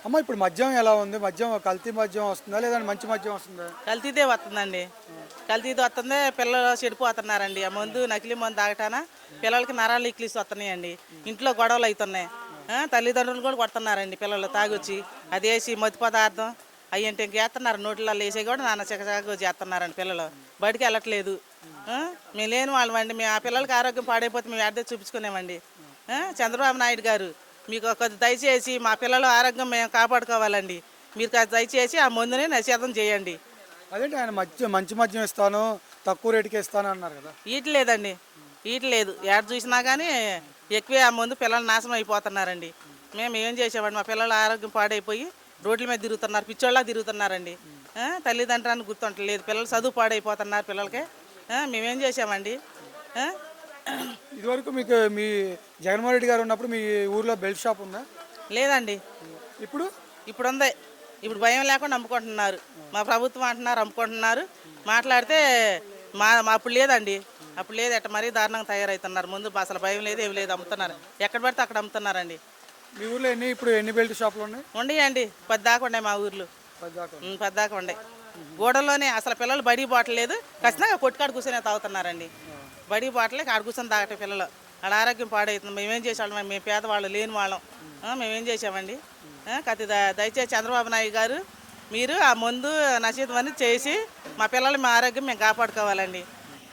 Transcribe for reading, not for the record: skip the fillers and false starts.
అమ్మ ఇప్పుడు మద్యం ఎలా ఉంది? మద్యం కల్తీ మద్యం వస్తుందా? లేదంటే మంచి మద్యం వస్తుందా? కల్తీదే వస్తుందండి. కల్తీది వస్తుంది. పిల్లలు చెడిపోతున్నారండి. ఆ మందు నకిలీ మందు తాగటాన పిల్లలకి నరాలు ఇక్లీస్ వస్తున్నాయండి. ఇంట్లో గొడవలు అవుతున్నాయి. తల్లిదండ్రులు కూడా కొడుతున్నారండి పిల్లలు తాగొచ్చి. అది వేసి మత్తు పదార్థం అవి అంటే ఇంకేస్తున్నారు నోట్లలో వేసే కూడా నాన్న చకచక చేస్తున్నారండి పిల్లలు. బయటికి వెళ్ళట్లేదు. మేము లేని వాళ్ళమండి. మేము ఆ పిల్లలకి ఆరోగ్యం పాడైపోతే మేము అడ్డే చూపించుకునేమండి. చంద్రబాబు నాయుడు గారు మీకు కొద్ది దయచేసి మా పిల్లల ఆరోగ్యం మేము కాపాడుకోవాలండి. మీరు దయచేసి ఆ మందుని నిషేధం చేయండి. అదేంటి ఆయన మంచి మద్యం ఇస్తాను, తక్కువ రేటుకి ఇస్తాను అన్నారు కదా? ఈట లేదండి. ఈట లేదు. ఏడ చూసినా కానీ ఎక్కువే ఆ ముందు పిల్లలు నాశనం అయిపోతున్నారండి. మేము ఏం చేసామండి, మా పిల్లల ఆరోగ్యం పాడైపోయి రోడ్ల మీద తిరుగుతున్నారు, పిచ్చోళ్ళ తిరుగుతున్నారండి. తల్లిదండ్రులను గుర్తుంటలేదు. పిల్లలు చదువు పాడైపోతున్నారు పిల్లలకి. మేమేం చేసామండి? ఆ? ఇదివరకు మీకు మీ జగన్మోహన్ రెడ్డి గారు ఉన్నప్పుడు మీ ఊర్లో బెల్ట్ షాప్ ఉందా? లేదండి. ఇప్పుడు ఇప్పుడు ఉంది. ఇప్పుడు భయం లేకుండా అమ్ముకుంటున్నారు. మా ప్రభుత్వం అంటున్నారు అమ్ముకుంటున్నారు. మాట్లాడితే మా అప్పుడు లేదండి. అప్పుడు లేదు. ఎట్ట మరీ దారుణంగా తయారవుతున్నారు. ముందు అసలు భయం లేదు, ఏమి లేదు, అమ్ముతున్నారు. ఎక్కడ పడితే అక్కడ అమ్ముతున్నారండి. మీ ఊర్లో ఇప్పుడు ఎన్ని బెల్ట్ షాపులు ఉన్నాయి? ఉండేయండి. 10 దాకా ఉన్నాయి మా ఊర్లో. 10 దాకా ఉన్నాయి. గోడల్లోనే అసలు పిల్లలు బడికి పోవట్లేదు. ఖచ్చితంగా కొట్టుకాడు కూర్చొని తాగుతున్నారండి. బడికి పోవట్లేదు, ఆడ కూర్చొని తాగటం పిల్లలు. వాళ్ళ ఆరోగ్యం పాడవుతుంది. మేమేం చేసాం? మేము పేదవాళ్ళు లేని వాళ్ళం. మేమేం చేసామండి? దయచేసి చంద్రబాబు నాయుడు గారు మీరు ఆ మందు నిషేధం చేసి మా పిల్లలు మా ఆరోగ్యం మేము కాపాడుకోవాలండి.